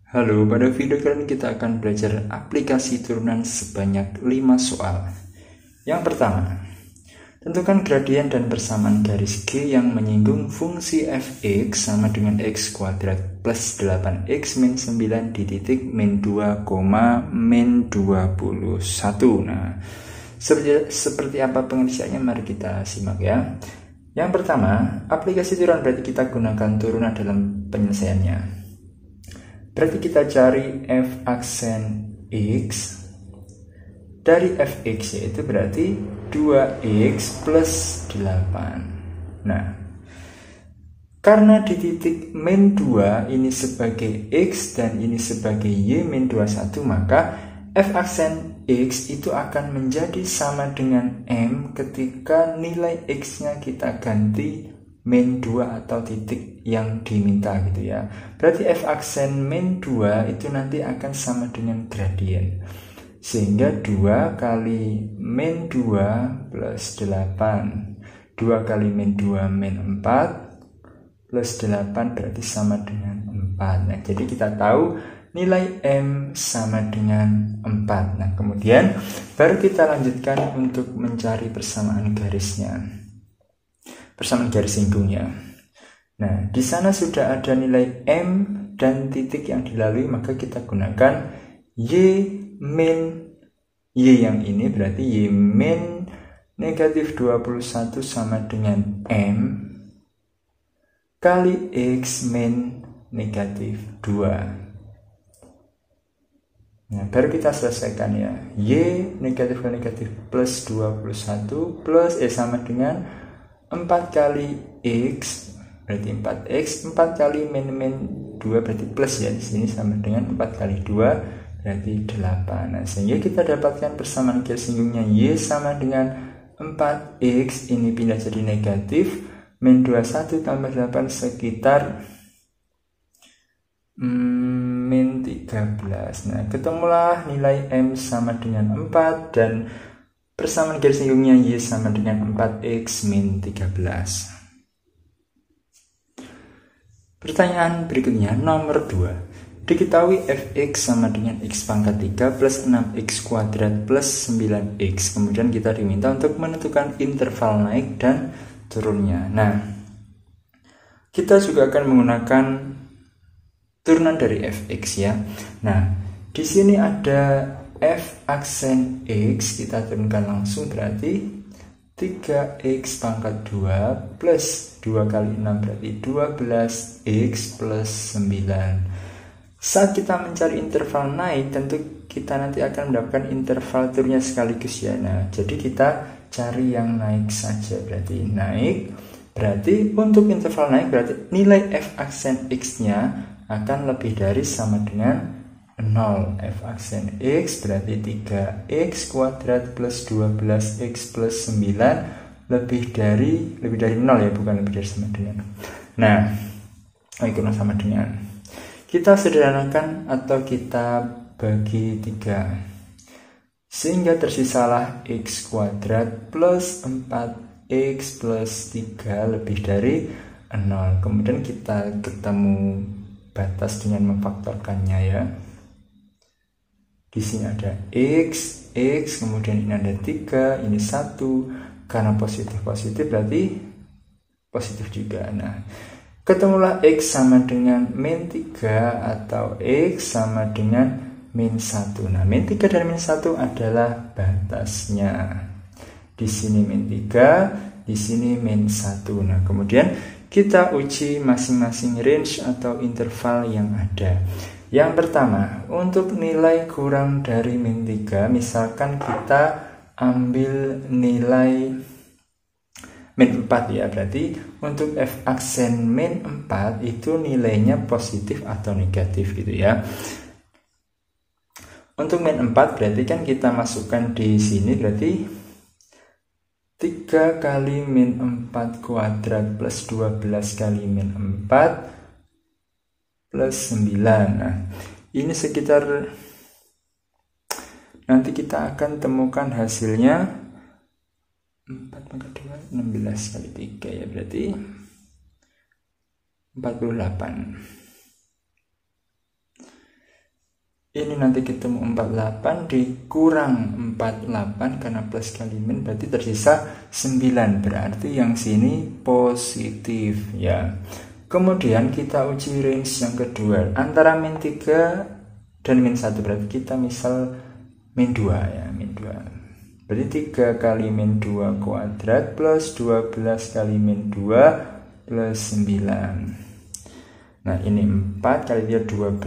Halo, pada video kali ini kita akan belajar aplikasi turunan sebanyak 5 soal. Yang pertama, tentukan gradien dan persamaan garis G yang menyinggung fungsi fx sama dengan x kuadrat plus 8x min 9 di titik min 2, min 21. Nah, seperti apa pengertiannya mari kita simak ya. Yang pertama, aplikasi turunan berarti kita gunakan turunan dalam penyelesaiannya. Berarti kita cari f aksen x dari fx, yaitu berarti 2x plus 8. Nah, karena di titik min 2 ini sebagai x dan ini sebagai y min 21, maka f aksen x itu akan menjadi sama dengan m ketika nilai x-nya kita ganti min 2 atau titik yang diminta gitu ya. Berarti f aksen min 2 itu nanti akan sama dengan gradien. Sehingga 2 kali min 2 plus 8. 2 kali min 2 min 4 plus 8 berarti sama dengan 4. Nah, jadi kita tahu nilai m sama dengan 4. Nah, kemudian baru kita lanjutkan untuk mencari persamaan garisnya. Persamaan garis singgungnya. Nah, di sana sudah ada nilai m dan titik yang dilalui, maka kita gunakan y min y yang ini, berarti y min negatif 21 sama dengan m kali x min negatif 2. Nah, baru kita selesaikan ya. Y negatif kali negatif plus 21 plus sama dengan 4 kali x berarti 4x, 4 kali min 2 berarti plus ya, di sini sama dengan 4 kali 2 berarti 8. Nah, sehingga kita dapatkan persamaan garis singgungnya y sama dengan 4x, ini pindah jadi negatif, min 21 tambah 8 sekitar min 13. Nah, ketemulah nilai m sama dengan 4 dan persamaan garis singgungnya y sama dengan 4x min 13. Pertanyaan berikutnya nomor 2. Diketahui fx sama dengan x pangkat 3 plus 6x kuadrat plus 9x. Kemudian kita diminta untuk menentukan interval naik dan turunnya. Nah, kita juga akan menggunakan turunan dari fx ya. Nah, di sini ada f aksen x, kita turunkan langsung, berarti 3x pangkat 2 plus 2 kali 6 berarti 12x plus 9. Saat kita mencari interval naik, tentu kita nanti akan mendapatkan interval turunnya sekaligus ya. Nah, jadi kita cari yang naik saja, berarti naik. Berarti untuk interval naik berarti nilai f aksen x-nya akan lebih dari sama dengan 0. F aksen x berarti 3x kuadrat plus 12x plus 9 lebih dari 0 ya, bukan lebih dari sama dengan. Nah, ikut sama dengan. Kita sederhanakan atau kita bagi 3. Sehingga tersisalah x kuadrat plus 4x plus 3 lebih dari 0. Kemudian kita ketemu batas dengan memfaktorkannya ya. Di sini ada x, kemudian ini ada 3, ini 1. Karena positif berarti positif juga. Nah, ketemulah x sama dengan min 3 atau x sama dengan min 1. Nah, min 3 dan min 1 adalah batasnya. Di sini min 3, di sini min 1. Nah, kemudian kita uji masing-masing range atau interval yang ada. Yang pertama, untuk nilai kurang dari min 3, misalkan kita ambil nilai min 4 ya, berarti untuk f aksen min 4 itu nilainya positif atau negatif gitu ya. Untuk min 4 berarti kan kita masukkan di sini, berarti 3 kali min 4 kuadrat plus 12 kali min 4 plus 9. Nah, ini sekitar, nanti kita akan temukan hasilnya 4 pangkat 2 16 kali 3 ya, berarti 48. ini nanti ketemu 48 dikurang 48 karena plus kali min berarti tersisa 9, berarti yang sini positif ya. Kemudian kita uji range yang kedua antara min 3 dan min 1, berarti kita misal min 2 ya, min 2 berarti 3 kali min 2 kuadrat plus 12 kali min 2 plus 9. Nah ini 4 kali dia 12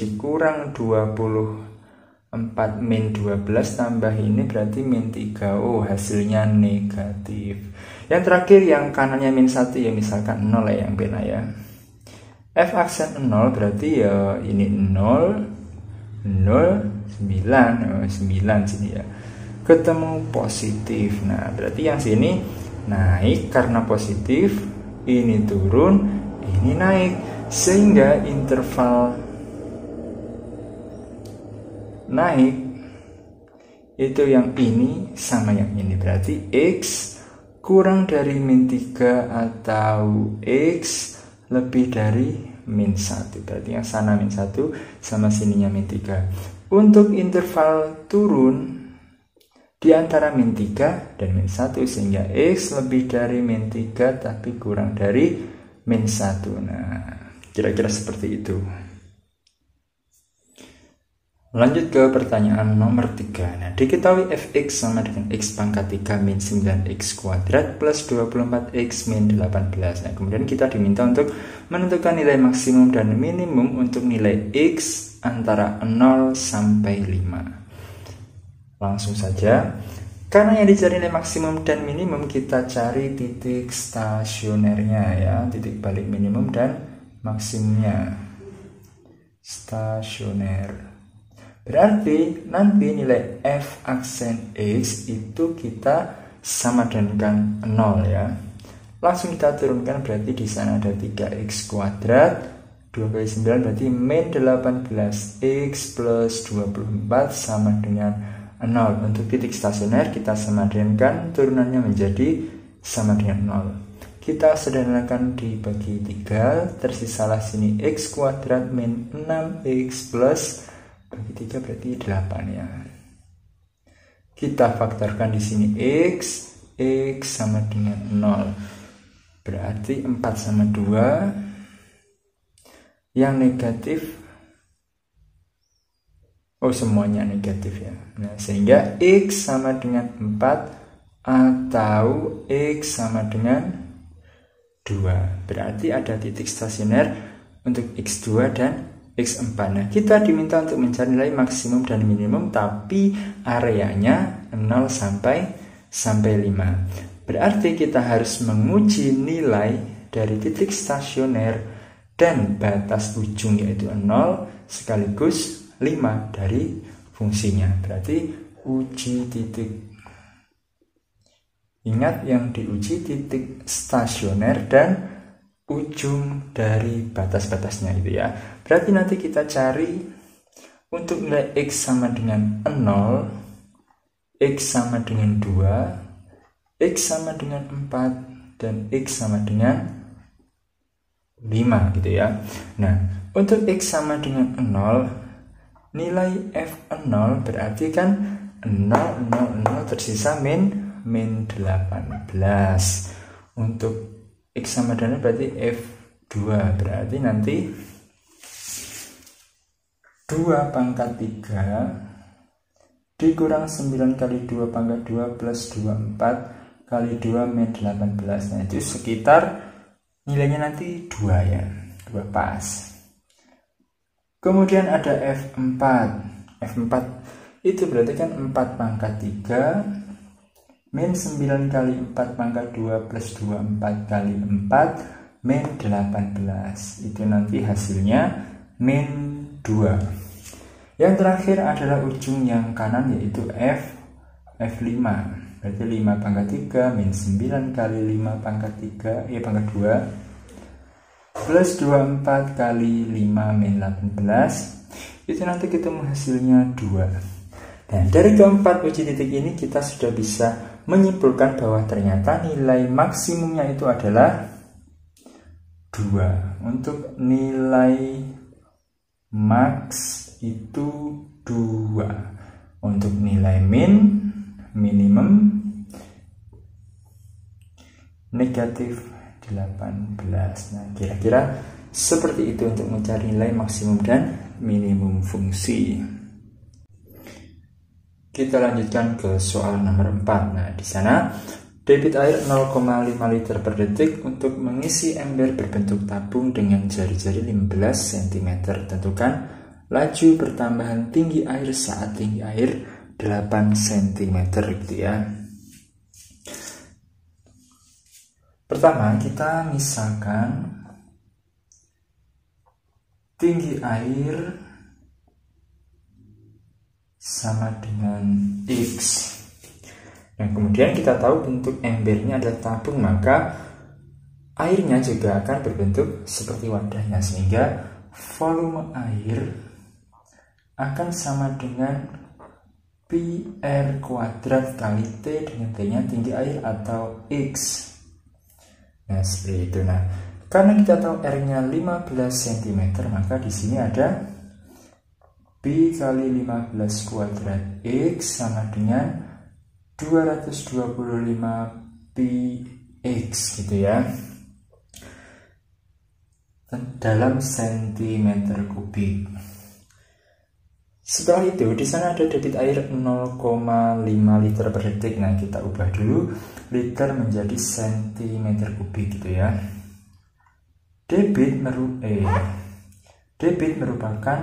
dikurang 24 min 12 tambah ini berarti min 3. Oh hasilnya negatif. Yang terakhir yang kanannya min 1 ya misalkan 0 ya yang pena ya. F aksen 0 berarti ya ini 0 9 9 sini ya. Ketemu positif. Nah berarti yang sini naik karena positif, ini turun, ini naik, sehingga interval naik itu yang ini sama yang ini, berarti X kurang dari min 3 atau X lebih dari min 1, berarti yang sana min 1 sama sininya min 3. Untuk interval turun di antara min 3 dan min 1, sehingga X lebih dari min 3 tapi kurang dari min 1. Nah kira-kira seperti itu. Lanjut ke pertanyaan nomor 3. Nah diketahui fx sama dengan x pangkat 3 min 9x kuadrat plus 24x min 18. Nah kemudian kita diminta untuk menentukan nilai maksimum dan minimum untuk nilai x antara 0 sampai 5. Langsung saja, karena yang dicari nilai maksimum dan minimum, kita cari titik stasionernya ya, titik balik minimum dan maksimumnya. Stasioner. Berarti nanti nilai f aksen x itu kita sama dengan 0 ya. Langsung kita turunkan, berarti di sana ada 3x kuadrat 2 kali 9 berarti min 18x plus 24 sama dengan 0. Untuk titik stasioner kita samadankan turunannya menjadi sama dengan 0. Kita sederhanakan dibagi 3, tersisalah sini x kuadrat min 6x plus bagi 3 berarti 8 ya. Kita faktorkan di sini x sama dengan 0. Berarti 4 sama 2. Yang negatif, oh semuanya negatif ya. Nah sehingga x sama dengan 4 atau x sama dengan 2. Berarti ada titik stasioner untuk x2 dan x4. Nah kita diminta untuk mencari nilai maksimum dan minimum, tapi areanya 0 sampai 5. Berarti kita harus menguji nilai dari titik stasioner dan batas ujung yaitu 0 sekaligus 5 dari fungsinya. Berarti uji titik. Ingat yang diuji titik stasioner dan ujung dari batas-batasnya itu ya. Berarti nanti kita cari untuk nilai x sama dengan 0, x sama dengan 2, x sama dengan 4, dan x sama dengan 5 gitu ya. Nah untuk x sama dengan 0, nilai f0 berarti kan 0, 0, 0 tersisa min 18. Untuk x sama dengan berarti f2, berarti nanti 2 pangkat 3 dikurang 9 kali 2 pangkat 2 plus 24 kali 2 min 18. Nah itu sekitar nilainya nanti 2 ya, 2 pas. Kemudian ada F4. F4 itu berarti kan 4 pangkat 3 min 9 kali 4 pangkat 2 plus 24 kali 4 min 18. Itu nanti hasilnya min 2. Yang terakhir adalah ujung yang kanan yaitu F5. Berarti 5 pangkat 3 min 9 kali 5 pangkat 3 pangkat 2 plus 24 kali 5 min 18. Itu nanti ketemu hasilnya 2. Dan dari keempat uji titik ini kita sudah bisa menyimpulkan bahwa ternyata nilai maksimumnya itu adalah 2. Untuk nilai max itu 2. Untuk nilai minimum negatif 18. Nah, kira-kira seperti itu untuk mencari nilai maksimum dan minimum fungsi. Kita lanjutkan ke soal nomor 4. Nah, di sana debit air 0,5 liter per detik untuk mengisi ember berbentuk tabung dengan jari-jari 15 cm. Tentukan laju pertambahan tinggi air saat tinggi air 8 cm gitu ya. Pertama, kita misalkan tinggi air sama dengan X. Nah, kemudian kita tahu bentuk embernya adalah tabung, maka airnya juga akan berbentuk seperti wadahnya, sehingga volume air akan sama dengan pi R kuadrat kali T dengan T-nya tinggi air atau X. Nah, seperti itu. Nah, karena kita tahu R-nya 15 cm, maka di sini ada pi kali 15 kuadrat X sama dengan 225 pi X gitu ya, dalam cm kubik. Setelah itu di sana ada debit air 0,5 liter per detik. Nah, kita ubah dulu liter menjadi cm kubik gitu ya. Debit merupakan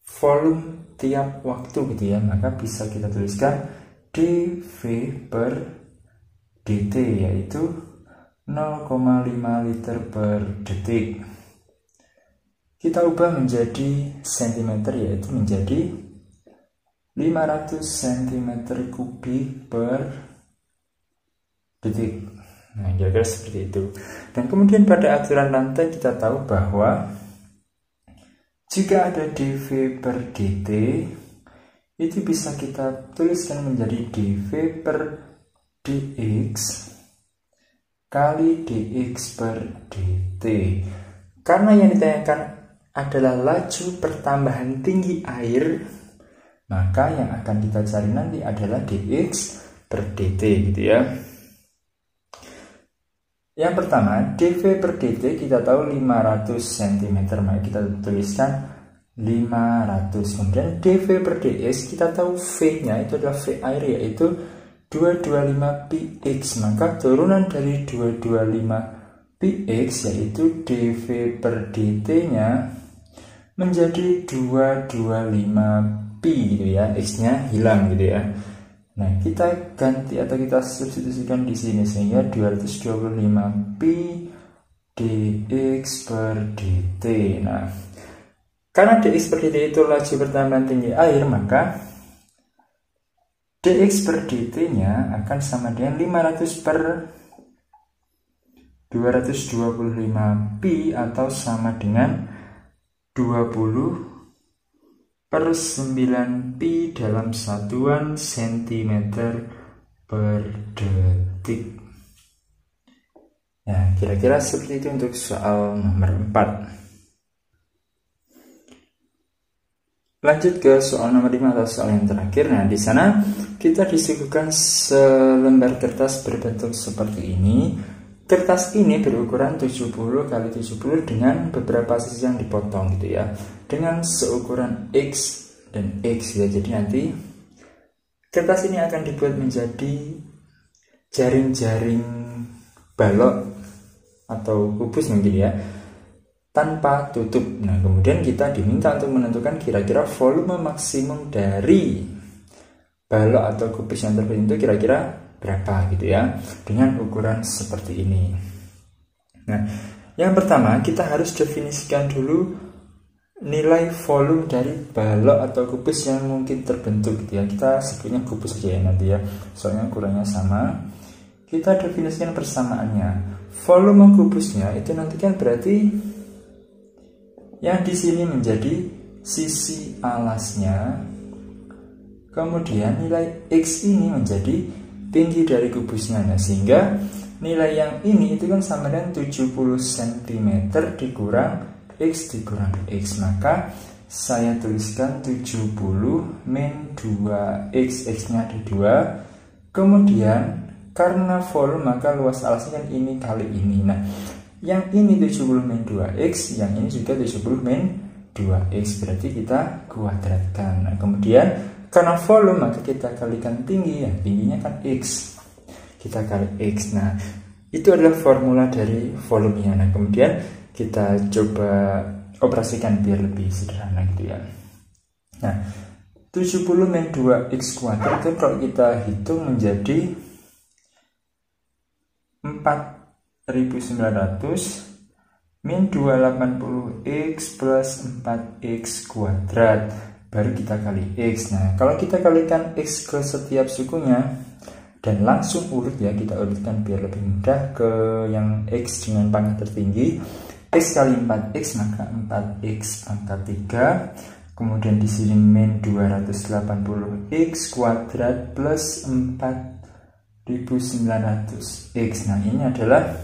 volume tiap waktu gitu ya, maka bisa kita tuliskan dV per dt, yaitu 0,5 liter per detik. Kita ubah menjadi cm, yaitu menjadi 500 cm kubik per detik. Nah, kira-kira seperti itu. Dan kemudian pada aturan lantai kita tahu bahwa jika ada dV per dt, itu bisa kita tuliskan menjadi dV per dx kali dx per dt. Karena yang ditanyakan adalah laju pertambahan tinggi air, maka yang akan kita cari nanti adalah dx per dt gitu ya. Yang pertama, dV per dt kita tahu 500 cm, maka kita tuliskan 500. Kemudian dV per ds kita tahu V-nya itu adalah V air, yaitu 225 px, maka turunan dari 225 px yaitu dV per dt nya menjadi 225 pi gitu ya, x-nya hilang gitu ya. Nah, kita ganti atau kita substitusikan di sini sehingga 225 pi dx per dt. Nah, karena dx per dt itu laju pertambahan tinggi air, maka dx per dt nya akan sama dengan 500 per 225 pi atau sama dengan 20 per 9 pi dalam satuan cm per detik. Nah, kira-kira seperti itu untuk soal nomor 4. Lanjut ke soal nomor 5 atau soal yang terakhir. Nah, di sana kita disuguhkan selembar kertas berbentuk seperti ini. Kertas ini berukuran 70 x 70 dengan beberapa sisi yang dipotong gitu ya, dengan seukuran X dan X ya. Jadi nanti kertas ini akan dibuat menjadi jaring-jaring balok atau kubus mungkin ya, tanpa tutup. Nah, kemudian kita diminta untuk menentukan kira-kira volume maksimum dari balok atau kubus yang terbentuk kira-kira berapa gitu ya, dengan ukuran seperti ini. Nah, yang pertama kita harus definisikan dulu nilai volume dari balok atau kubus yang mungkin terbentuk gitu ya. Kita sebutnya kubus saja ya nanti ya, soalnya ukurannya sama. Kita definisikan persamaannya. Volume kubusnya itu nanti kan berarti yang di sini menjadi sisi alasnya, kemudian nilai X ini menjadi tinggi dari kubusnya. Nah, sehingga nilai yang ini itu kan sama dengan 70 cm dikurang X dikurangi X. Maka saya tuliskan 70 min 2X, X-nya ada 2. Kemudian karena volume maka luas alasnya kan ini kali ini. Nah, yang ini 70 min 2X, yang ini juga 70 min 2X, berarti kita kuadratkan. Nah, kemudian karena volume maka kita kalikan tinggi, ya tingginya kan X, kita kali X. Nah, itu adalah formula dari volumenya. Nah, kemudian kita coba operasikan biar lebih sederhana gitu ya. Nah, 70 min 2X kuadrat itu kalau kita hitung menjadi 4900 min 280X plus 4X kuadrat, baru kita kali X. Nah, kalau kita kalikan X ke setiap sukunya dan langsung urut ya, kita urutkan biar lebih mudah ke yang X dengan pangkat tertinggi. X kali 4X maka 4X pangkat 3. Kemudian di sini min 280X kuadrat plus 4900X. Nah, ini adalah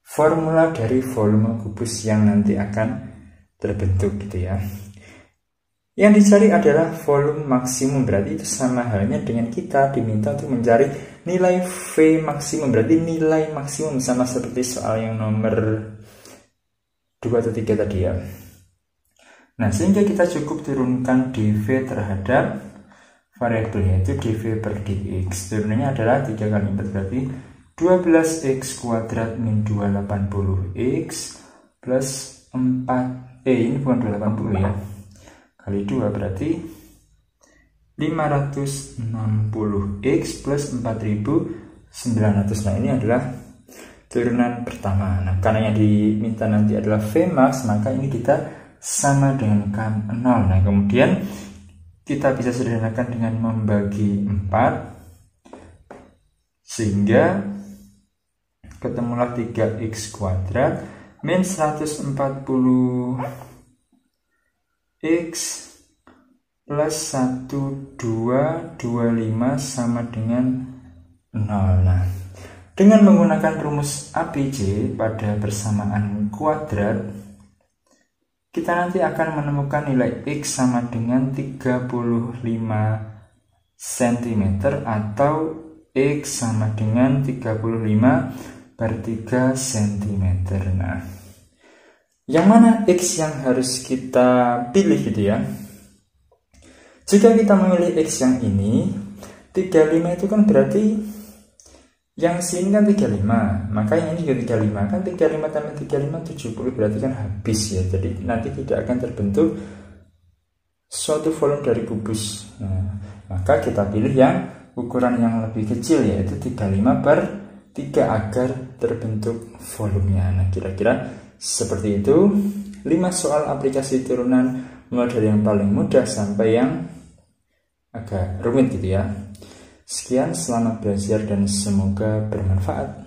formula dari volume kubus yang nanti akan terbentuk gitu ya. Yang dicari adalah volume maksimum, berarti itu sama halnya dengan kita diminta untuk mencari nilai V maksimum, berarti nilai maksimum sama seperti soal yang nomor 2 atau 3 tadi ya. Nah, sehingga kita cukup turunkan dV terhadap variabelnya, itu dV per dx. Turunannya adalah 3 kali 4 berarti 12x kuadrat min 280x plus 4, ini bukan 280 ya, kali 2 berarti 560x plus 4900. Nah, ini adalah turunan pertama. Nah, karena yang diminta nanti adalah Vmax, maka ini kita sama dengan kan 0. Nah, kemudian kita bisa sederhanakan dengan membagi 4, sehingga ketemulah 3x kuadrat min 140x plus 1225 sama dengan 0. Nah, dengan menggunakan rumus APJ pada persamaan kuadrat, kita nanti akan menemukan nilai X sama dengan 35 cm atau X sama dengan 35 per 3 cm. Nah, yang mana X yang harus kita pilih gitu ya? Jika kita memilih X yang ini, 35 itu kan berarti yang sini kan 35, maka yang ini juga 35, kan 35 tambah 35 70, berarti kan habis ya. Jadi nanti tidak akan terbentuk suatu volume dari kubus. Nah, maka kita pilih yang ukuran yang lebih kecil, yaitu 35 per 3 agar terbentuk volumenya. Nah, kira-kira seperti itu 5 soal aplikasi turunan, mulai dari yang paling mudah sampai yang agak rumit gitu ya. Sekian, selamat belajar dan semoga bermanfaat.